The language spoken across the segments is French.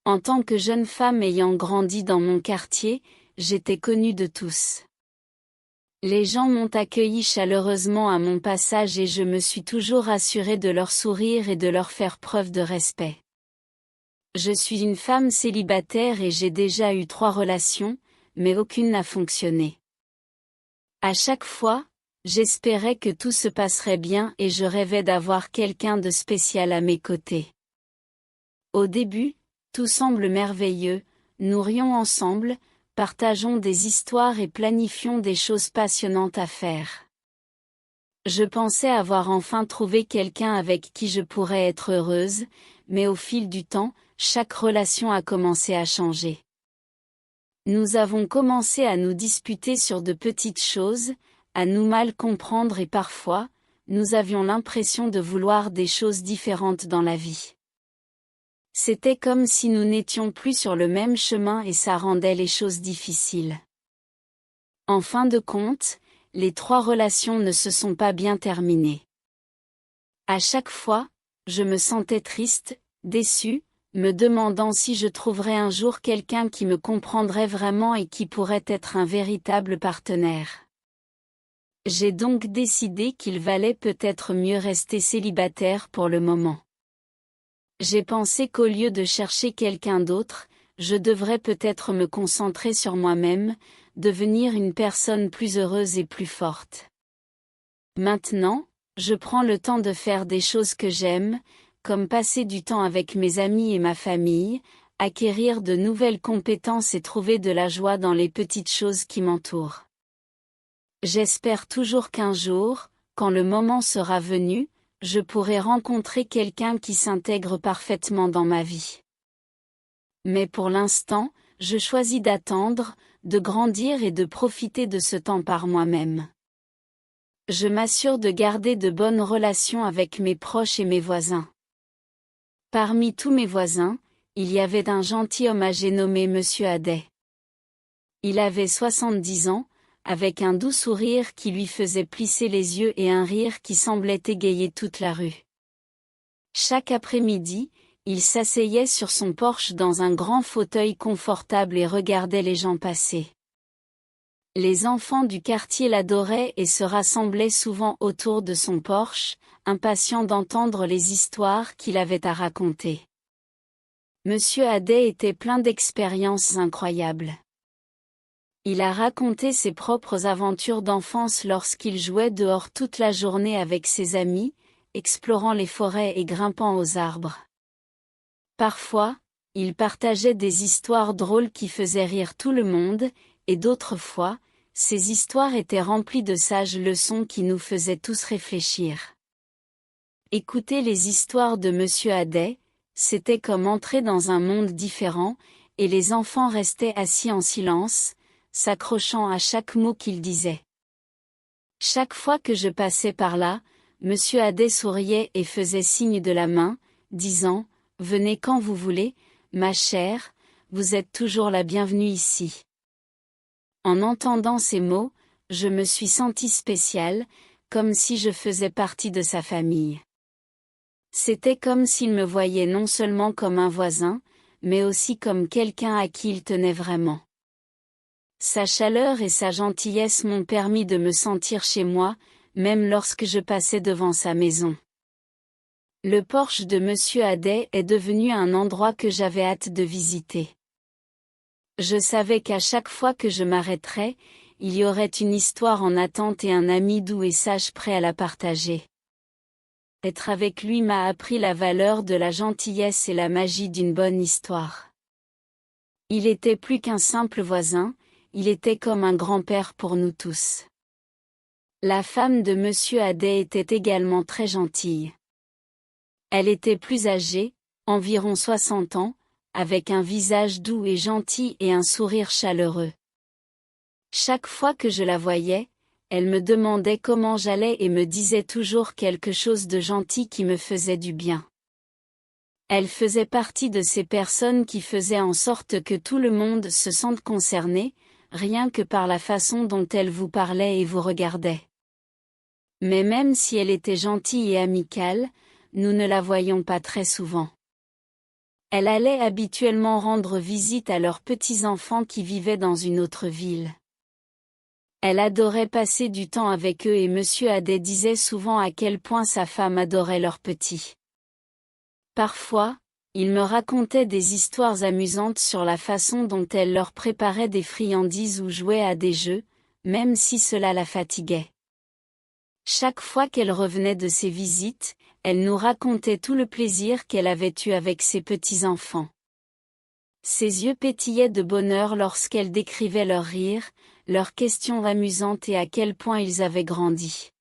En tant que jeune femme ayant grandi dans mon quartier, j'étais connue de tous. Les gens m'ont accueilli chaleureusement à mon passage et je me suis toujours assurée de leur sourire et de leur faire preuve de respect. Je suis une femme célibataire et j'ai déjà eu 3 relations, mais aucune n'a fonctionné. À chaque fois, j'espérais que tout se passerait bien et je rêvais d'avoir quelqu'un de spécial à mes côtés. Au début, tout semble merveilleux, nous rions ensemble, partageons des histoires et planifions des choses passionnantes à faire. Je pensais avoir enfin trouvé quelqu'un avec qui je pourrais être heureuse, mais au fil du temps, chaque relation a commencé à changer. Nous avons commencé à nous disputer sur de petites choses, à nous mal comprendre et parfois, nous avions l'impression de vouloir des choses différentes dans la vie. C'était comme si nous n'étions plus sur le même chemin et ça rendait les choses difficiles. En fin de compte, les 3 relations ne se sont pas bien terminées. À chaque fois, je me sentais triste, déçue, me demandant si je trouverais un jour quelqu'un qui me comprendrait vraiment et qui pourrait être un véritable partenaire. J'ai donc décidé qu'il valait peut-être mieux rester célibataire pour le moment. J'ai pensé qu'au lieu de chercher quelqu'un d'autre, je devrais peut-être me concentrer sur moi-même, devenir une personne plus heureuse et plus forte. Maintenant, je prends le temps de faire des choses que j'aime, comme passer du temps avec mes amis et ma famille, acquérir de nouvelles compétences et trouver de la joie dans les petites choses qui m'entourent. J'espère toujours qu'un jour, quand le moment sera venu, je pourrai rencontrer quelqu'un qui s'intègre parfaitement dans ma vie. Mais pour l'instant, je choisis d'attendre, de grandir et de profiter de ce temps par moi-même. Je m'assure de garder de bonnes relations avec mes proches et mes voisins. Parmi tous mes voisins, il y avait un gentilhomme âgé nommé Monsieur Adet. Il avait 70 ans, avec un doux sourire qui lui faisait plisser les yeux et un rire qui semblait égayer toute la rue. Chaque après-midi, il s'asseyait sur son porche dans un grand fauteuil confortable et regardait les gens passer. Les enfants du quartier l'adoraient et se rassemblaient souvent autour de son porche, impatients d'entendre les histoires qu'il avait à raconter. Monsieur Adet était plein d'expériences incroyables. Il a raconté ses propres aventures d'enfance lorsqu'il jouait dehors toute la journée avec ses amis, explorant les forêts et grimpant aux arbres. Parfois, il partageait des histoires drôles qui faisaient rire tout le monde, et d'autres fois, ces histoires étaient remplies de sages leçons qui nous faisaient tous réfléchir. Écouter les histoires de Monsieur Adet, c'était comme entrer dans un monde différent, et les enfants restaient assis en silence, s'accrochant à chaque mot qu'il disait. Chaque fois que je passais par là, Monsieur Adet souriait et faisait signe de la main, disant « Venez quand vous voulez, ma chère, vous êtes toujours la bienvenue ici. » En entendant ces mots, je me suis sentie spéciale, comme si je faisais partie de sa famille. C'était comme s'il me voyait non seulement comme un voisin, mais aussi comme quelqu'un à qui il tenait vraiment. Sa chaleur et sa gentillesse m'ont permis de me sentir chez moi, même lorsque je passais devant sa maison. Le porche de Monsieur Adet est devenu un endroit que j'avais hâte de visiter. Je savais qu'à chaque fois que je m'arrêterais, il y aurait une histoire en attente et un ami doux et sage prêt à la partager. Être avec lui m'a appris la valeur de la gentillesse et la magie d'une bonne histoire. Il était plus qu'un simple voisin, il était comme un grand-père pour nous tous. La femme de Monsieur Adet était également très gentille. Elle était plus âgée, environ 60 ans, avec un visage doux et gentil et un sourire chaleureux. Chaque fois que je la voyais, elle me demandait comment j'allais et me disait toujours quelque chose de gentil qui me faisait du bien. Elle faisait partie de ces personnes qui faisaient en sorte que tout le monde se sente concerné, rien que par la façon dont elle vous parlait et vous regardait. Mais même si elle était gentille et amicale, nous ne la voyions pas très souvent. Elle allait habituellement rendre visite à leurs petits-enfants qui vivaient dans une autre ville. Elle adorait passer du temps avec eux et Monsieur Adet disait souvent à quel point sa femme adorait leurs petits. Parfois, il me racontait des histoires amusantes sur la façon dont elle leur préparait des friandises ou jouait à des jeux, même si cela la fatiguait. Chaque fois qu'elle revenait de ses visites, elle nous racontait tout le plaisir qu'elle avait eu avec ses petits-enfants. Ses yeux pétillaient de bonheur lorsqu'elle décrivait leurs rires, leurs questions amusantes et à quel point ils avaient grandi.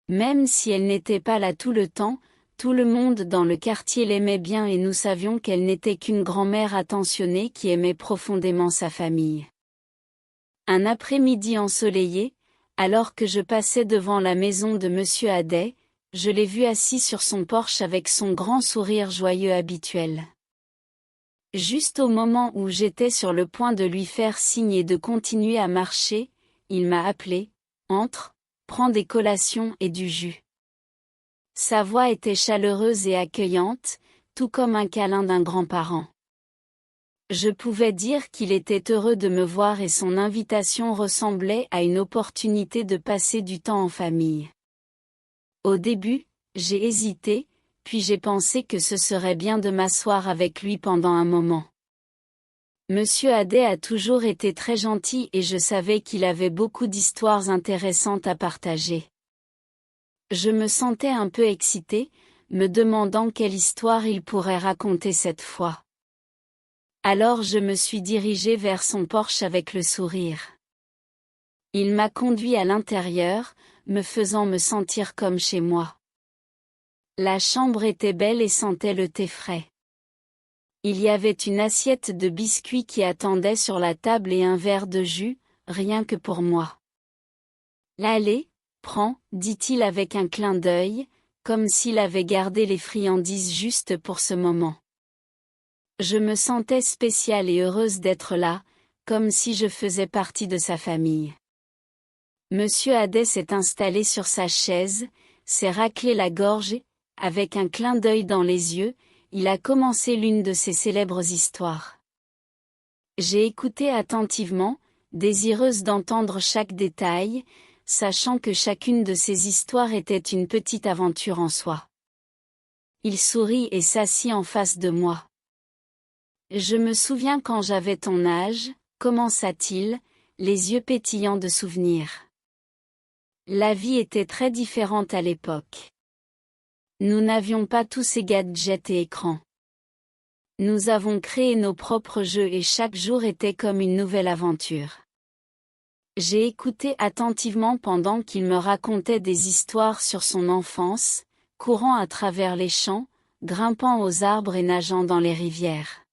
Même si elle n'était pas là tout le temps, tout le monde dans le quartier l'aimait bien et nous savions qu'elle n'était qu'une grand-mère attentionnée qui aimait profondément sa famille. Un après-midi ensoleillé, alors que je passais devant la maison de Monsieur Adet, je l'ai vu assis sur son porche avec son grand sourire joyeux habituel. Juste au moment où j'étais sur le point de lui faire signe et de continuer à marcher, il m'a appelé, « Entre, prends des collations et du jus. » Sa voix était chaleureuse et accueillante, tout comme un câlin d'un grand-parent. Je pouvais dire qu'il était heureux de me voir et son invitation ressemblait à une opportunité de passer du temps en famille. Au début, j'ai hésité, puis j'ai pensé que ce serait bien de m'asseoir avec lui pendant un moment. Monsieur Adet a toujours été très gentil et je savais qu'il avait beaucoup d'histoires intéressantes à partager. Je me sentais un peu excitée, me demandant quelle histoire il pourrait raconter cette fois. Alors je me suis dirigée vers son porche avec le sourire. Il m'a conduit à l'intérieur, me faisant me sentir comme chez moi. La chambre était belle et sentait le thé frais. Il y avait une assiette de biscuits qui attendait sur la table et un verre de jus, rien que pour moi. Allez, prends, dit-il avec un clin d'œil, comme s'il avait gardé les friandises juste pour ce moment. Je me sentais spéciale et heureuse d'être là, comme si je faisais partie de sa famille. Monsieur Adet s'est installé sur sa chaise, s'est raclé la gorge et, avec un clin d'œil dans les yeux, il a commencé l'une de ses célèbres histoires. J'ai écouté attentivement, désireuse d'entendre chaque détail, sachant que chacune de ces histoires était une petite aventure en soi. Il sourit et s'assit en face de moi. Je me souviens quand j'avais ton âge, commença-t-il, les yeux pétillants de souvenirs. La vie était très différente à l'époque. Nous n'avions pas tous ces gadgets et écrans. Nous avons créé nos propres jeux et chaque jour était comme une nouvelle aventure. J'ai écouté attentivement pendant qu'il me racontait des histoires sur son enfance, courant à travers les champs, grimpant aux arbres et nageant dans les rivières.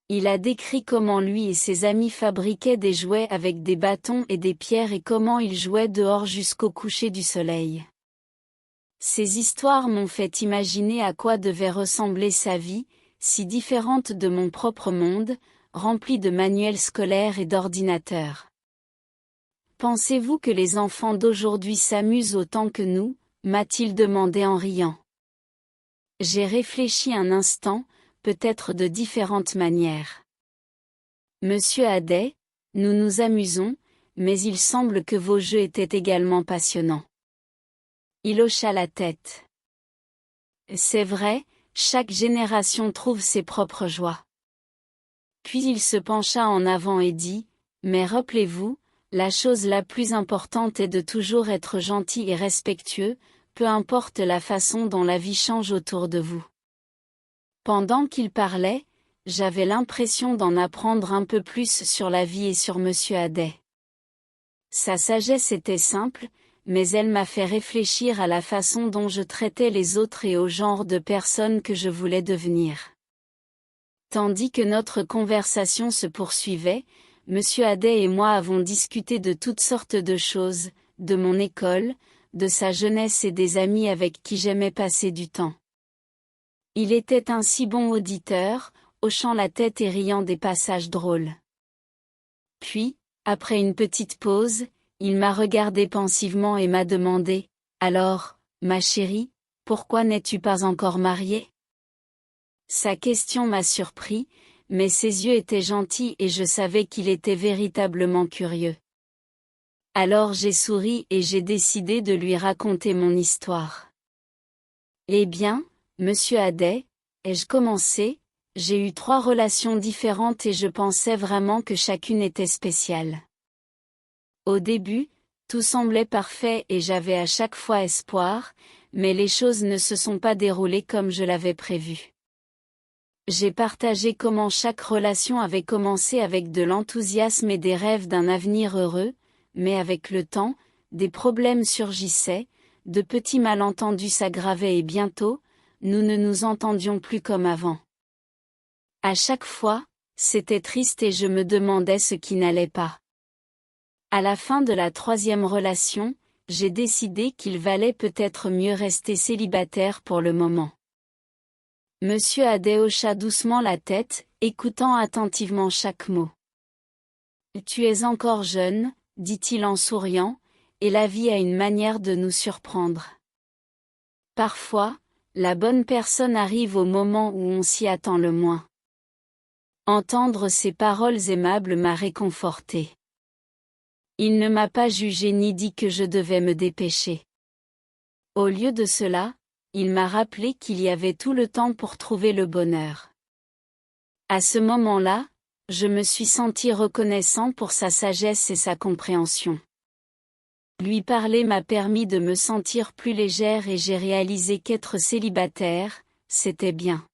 Il a décrit comment lui et ses amis fabriquaient des jouets avec des bâtons et des pierres et comment ils jouaient dehors jusqu'au coucher du soleil. Ces histoires m'ont fait imaginer à quoi devait ressembler sa vie, si différente de mon propre monde, remplie de manuels scolaires et d'ordinateurs. Pensez-vous que les enfants d'aujourd'hui s'amusent autant que nous, m'a-t-il demandé en riant. J'ai réfléchi un instant, peut-être de différentes manières. Monsieur Adet, nous nous amusons, mais il semble que vos jeux étaient également passionnants. Il hocha la tête. C'est vrai, chaque génération trouve ses propres joies. Puis il se pencha en avant et dit, mais rappelez-vous, la chose la plus importante est de toujours être gentil et respectueux, peu importe la façon dont la vie change autour de vous. Pendant qu'il parlait, j'avais l'impression d'en apprendre un peu plus sur la vie et sur Monsieur Adet. Sa sagesse était simple, mais elle m'a fait réfléchir à la façon dont je traitais les autres et au genre de personne que je voulais devenir. Tandis que notre conversation se poursuivait, Monsieur Adet et moi avons discuté de toutes sortes de choses, de mon école, de sa jeunesse et des amis avec qui j'aimais passer du temps. Il était un si bon auditeur, hochant la tête et riant des passages drôles. Puis, après une petite pause, il m'a regardé pensivement et m'a demandé, « Alors, ma chérie, pourquoi n'es-tu pas encore mariée ? Sa question m'a surpris, mais ses yeux étaient gentils et je savais qu'il était véritablement curieux. Alors j'ai souri et j'ai décidé de lui raconter mon histoire. Eh bien, monsieur Adet, ai-je commencé, j'ai eu 3 relations différentes et je pensais vraiment que chacune était spéciale. Au début, tout semblait parfait et j'avais à chaque fois espoir, mais les choses ne se sont pas déroulées comme je l'avais prévu. J'ai partagé comment chaque relation avait commencé avec de l'enthousiasme et des rêves d'un avenir heureux, mais avec le temps, des problèmes surgissaient, de petits malentendus s'aggravaient et bientôt, nous ne nous entendions plus comme avant. À chaque fois, c'était triste et je me demandais ce qui n'allait pas. À la fin de la 3e relation, j'ai décidé qu'il valait peut-être mieux rester célibataire pour le moment. Monsieur Adet hocha doucement la tête, écoutant attentivement chaque mot. « Tu es encore jeune, dit-il en souriant, et la vie a une manière de nous surprendre. Parfois, la bonne personne arrive au moment où on s'y attend le moins. » Entendre ces paroles aimables m'a réconforté. Il ne m'a pas jugé ni dit que je devais me dépêcher. Au lieu de cela, il m'a rappelé qu'il y avait tout le temps pour trouver le bonheur. À ce moment-là, je me suis senti reconnaissant pour sa sagesse et sa compréhension. Lui parler m'a permis de me sentir plus légère et j'ai réalisé qu'être célibataire, c'était bien.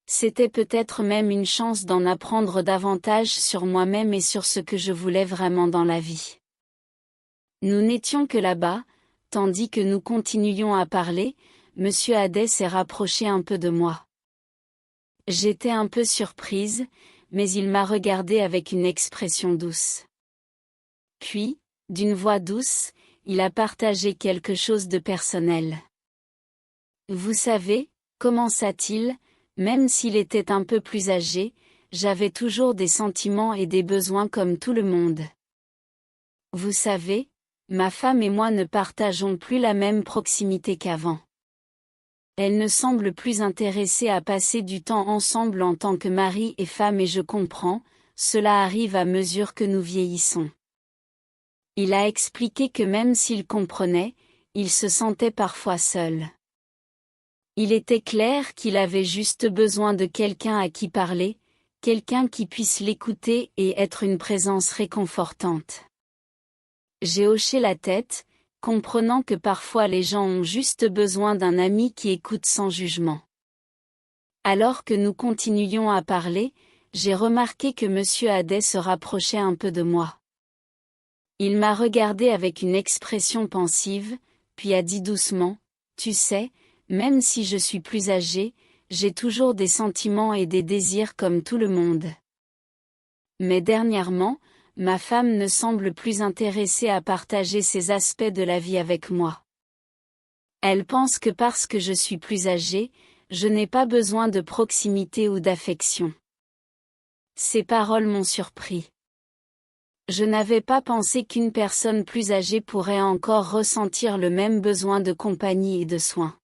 C'était peut-être même une chance d'en apprendre davantage sur moi-même et sur ce que je voulais vraiment dans la vie. Nous n'étions que là-bas, tandis que nous continuions à parler, monsieur Adet s'est rapproché un peu de moi. J'étais un peu surprise, mais il m'a regardée avec une expression douce. Puis, d'une voix douce, il a partagé quelque chose de personnel. Vous savez, commença-t-il, même s'il était un peu plus âgé, j'avais toujours des sentiments et des besoins comme tout le monde. Vous savez, ma femme et moi ne partageons plus la même proximité qu'avant. Elle ne semble plus intéressée à passer du temps ensemble en tant que mari et femme et je comprends, cela arrive à mesure que nous vieillissons. Il a expliqué que même s'il comprenait, il se sentait parfois seul. Il était clair qu'il avait juste besoin de quelqu'un à qui parler, quelqu'un qui puisse l'écouter et être une présence réconfortante. J'ai hoché la tête, comprenant que parfois les gens ont juste besoin d'un ami qui écoute sans jugement. Alors que nous continuions à parler, j'ai remarqué que monsieur Adet se rapprochait un peu de moi. Il m'a regardé avec une expression pensive, puis a dit doucement, « Tu sais, même si je suis plus âgé, j'ai toujours des sentiments et des désirs comme tout le monde. Mais dernièrement, ma femme ne semble plus intéressée à partager ces aspects de la vie avec moi. Elle pense que parce que je suis plus âgé, je n'ai pas besoin de proximité ou d'affection. » Ces paroles m'ont surpris. Je n'avais pas pensé qu'une personne plus âgée pourrait encore ressentir le même besoin de compagnie et de soins.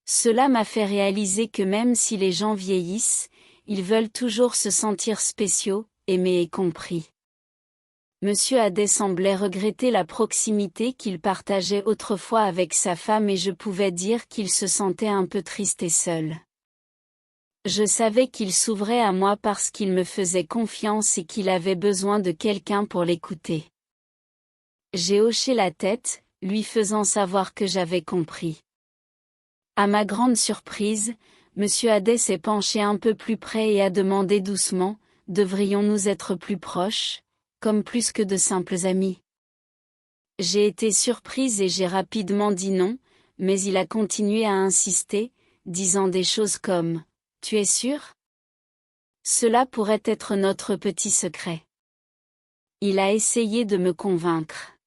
Cela m'a fait réaliser que même si les gens vieillissent, ils veulent toujours se sentir spéciaux, aimés et compris. Monsieur Adet semblait regretter la proximité qu'il partageait autrefois avec sa femme et je pouvais dire qu'il se sentait un peu triste et seul. Je savais qu'il s'ouvrait à moi parce qu'il me faisait confiance et qu'il avait besoin de quelqu'un pour l'écouter. J'ai hoché la tête, lui faisant savoir que j'avais compris. À ma grande surprise, monsieur Adet s'est penché un peu plus près et a demandé doucement, « Devrions-nous être plus proches, comme plus que de simples amis ?» J'ai été surprise et j'ai rapidement dit non, mais il a continué à insister, disant des choses comme « Tu es sûr ? Cela pourrait être notre petit secret. » Il a essayé de me convaincre.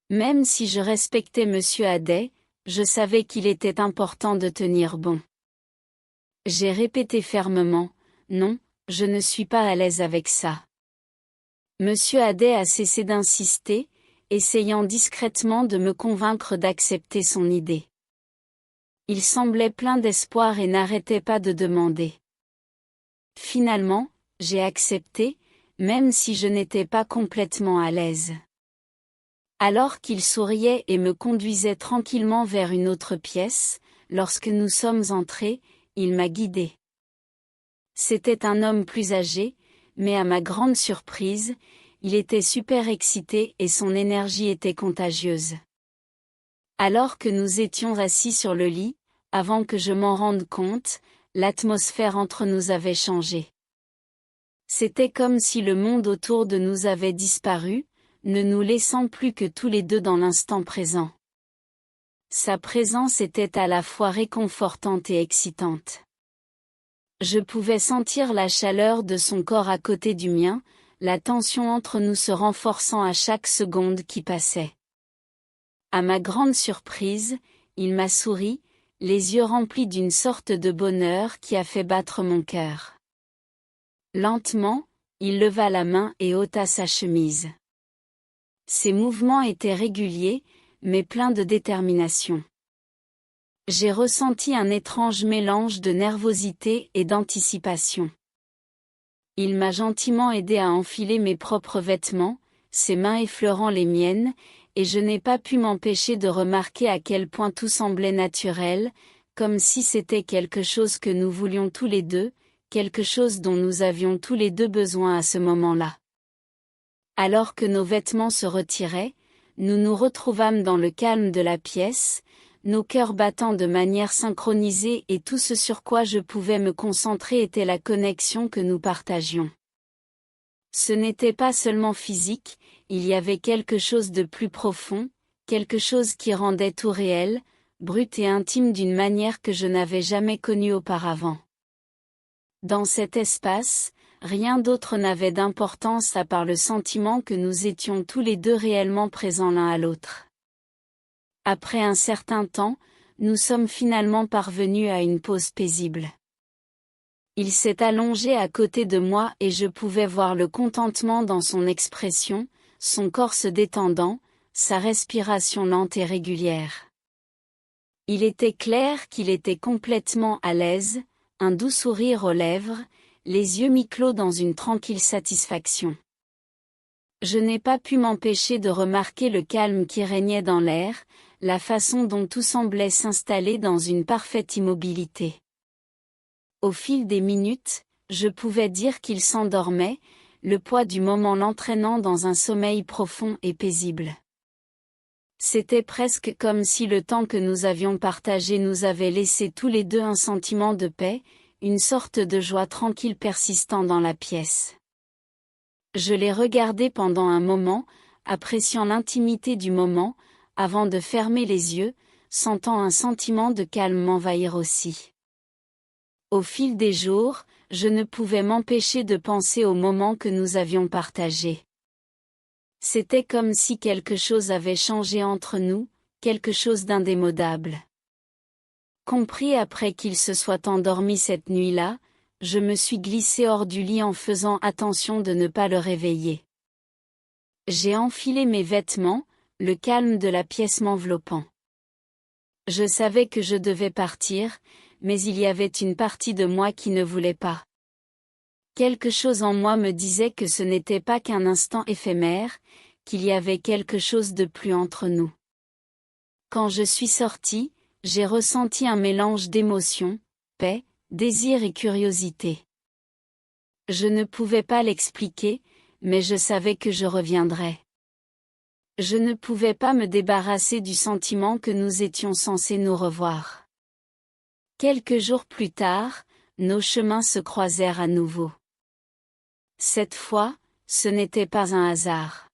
Même si je respectais monsieur Adet, je savais qu'il était important de tenir bon. J'ai répété fermement, « Non, je ne suis pas à l'aise avec ça. » Monsieur Adet a cessé d'insister, essayant discrètement de me convaincre d'accepter son idée. Il semblait plein d'espoir et n'arrêtait pas de demander. Finalement, j'ai accepté, même si je n'étais pas complètement à l'aise. Alors qu'il souriait et me conduisait tranquillement vers une autre pièce, lorsque nous sommes entrés, il m'a guidée. C'était un homme plus âgé, mais à ma grande surprise, il était super excité et son énergie était contagieuse. Alors que nous étions assis sur le lit, avant que je m'en rende compte, l'atmosphère entre nous avait changé. C'était comme si le monde autour de nous avait disparu, ne nous laissant plus que tous les deux dans l'instant présent. Sa présence était à la fois réconfortante et excitante. Je pouvais sentir la chaleur de son corps à côté du mien, la tension entre nous se renforçant à chaque seconde qui passait. À ma grande surprise, il m'a souri, les yeux remplis d'une sorte de bonheur qui a fait battre mon cœur. Lentement, il leva la main et ôta sa chemise. Ses mouvements étaient réguliers, mais pleins de détermination. J'ai ressenti un étrange mélange de nervosité et d'anticipation. Il m'a gentiment aidé à enfiler mes propres vêtements, ses mains effleurant les miennes, et je n'ai pas pu m'empêcher de remarquer à quel point tout semblait naturel, comme si c'était quelque chose que nous voulions tous les deux, quelque chose dont nous avions tous les deux besoin à ce moment-là. Alors que nos vêtements se retiraient, nous nous retrouvâmes dans le calme de la pièce, nos cœurs battant de manière synchronisée et tout ce sur quoi je pouvais me concentrer était la connexion que nous partagions. Ce n'était pas seulement physique, il y avait quelque chose de plus profond, quelque chose qui rendait tout réel, brut et intime d'une manière que je n'avais jamais connue auparavant. Dans cet espace, rien d'autre n'avait d'importance à part le sentiment que nous étions tous les deux réellement présents l'un à l'autre. Après un certain temps, nous sommes finalement parvenus à une pause paisible. Il s'est allongé à côté de moi et je pouvais voir le contentement dans son expression, son corps se détendant, sa respiration lente et régulière. Il était clair qu'il était complètement à l'aise, un doux sourire aux lèvres, les yeux mi-clos dans une tranquille satisfaction. Je n'ai pas pu m'empêcher de remarquer le calme qui régnait dans l'air, la façon dont tout semblait s'installer dans une parfaite immobilité. Au fil des minutes, je pouvais dire qu'il s'endormait, le poids du moment l'entraînant dans un sommeil profond et paisible. C'était presque comme si le temps que nous avions partagé nous avait laissé tous les deux un sentiment de paix, une sorte de joie tranquille persistant dans la pièce. Je l'ai regardé pendant un moment, appréciant l'intimité du moment, avant de fermer les yeux, sentant un sentiment de calme m'envahir aussi. Au fil des jours, je ne pouvais m'empêcher de penser au moment que nous avions partagé. C'était comme si quelque chose avait changé entre nous, quelque chose d'indémodable. Compris après qu'il se soit endormi cette nuit-là, je me suis glissée hors du lit en faisant attention de ne pas le réveiller. J'ai enfilé mes vêtements, le calme de la pièce m'enveloppant. Je savais que je devais partir, mais il y avait une partie de moi qui ne voulait pas. Quelque chose en moi me disait que ce n'était pas qu'un instant éphémère, qu'il y avait quelque chose de plus entre nous. Quand je suis sortie, j'ai ressenti un mélange d'émotions, paix, désir et curiosité. Je ne pouvais pas l'expliquer, mais je savais que je reviendrais. Je ne pouvais pas me débarrasser du sentiment que nous étions censés nous revoir. Quelques jours plus tard, nos chemins se croisèrent à nouveau. Cette fois, ce n'était pas un hasard.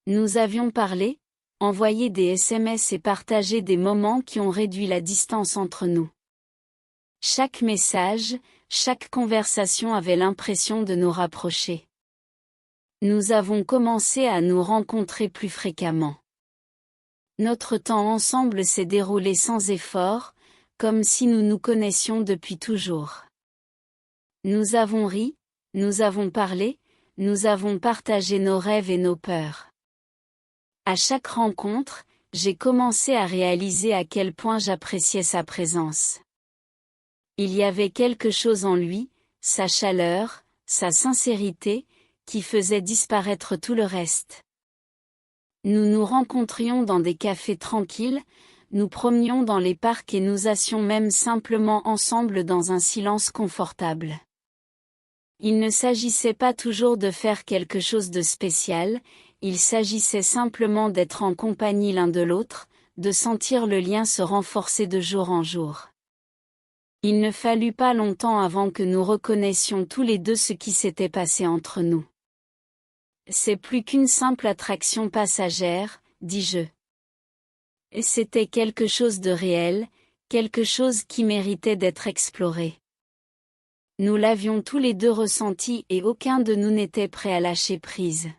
Nous avions parlé, envoyé des SMS et partagé des moments qui ont réduit la distance entre nous. Chaque message, chaque conversation avait l'impression de nous rapprocher. Nous avons commencé à nous rencontrer plus fréquemment. Notre temps ensemble s'est déroulé sans effort, comme si nous nous connaissions depuis toujours. Nous avons ri, nous avons parlé, nous avons partagé nos rêves et nos peurs. À chaque rencontre, j'ai commencé à réaliser à quel point j'appréciais sa présence. Il y avait quelque chose en lui, sa chaleur, sa sincérité, qui faisait disparaître tout le reste. Nous nous rencontrions dans des cafés tranquilles, nous promenions dans les parcs et nous assions même simplement ensemble dans un silence confortable. Il ne s'agissait pas toujours de faire quelque chose de spécial, il s'agissait simplement d'être en compagnie l'un de l'autre, de sentir le lien se renforcer de jour en jour. Il ne fallut pas longtemps avant que nous reconnaissions tous les deux ce qui s'était passé entre nous. C'est plus qu'une simple attraction passagère, dis-je. C'était quelque chose de réel, quelque chose qui méritait d'être exploré. Nous l'avions tous les deux ressenti et aucun de nous n'était prêt à lâcher prise.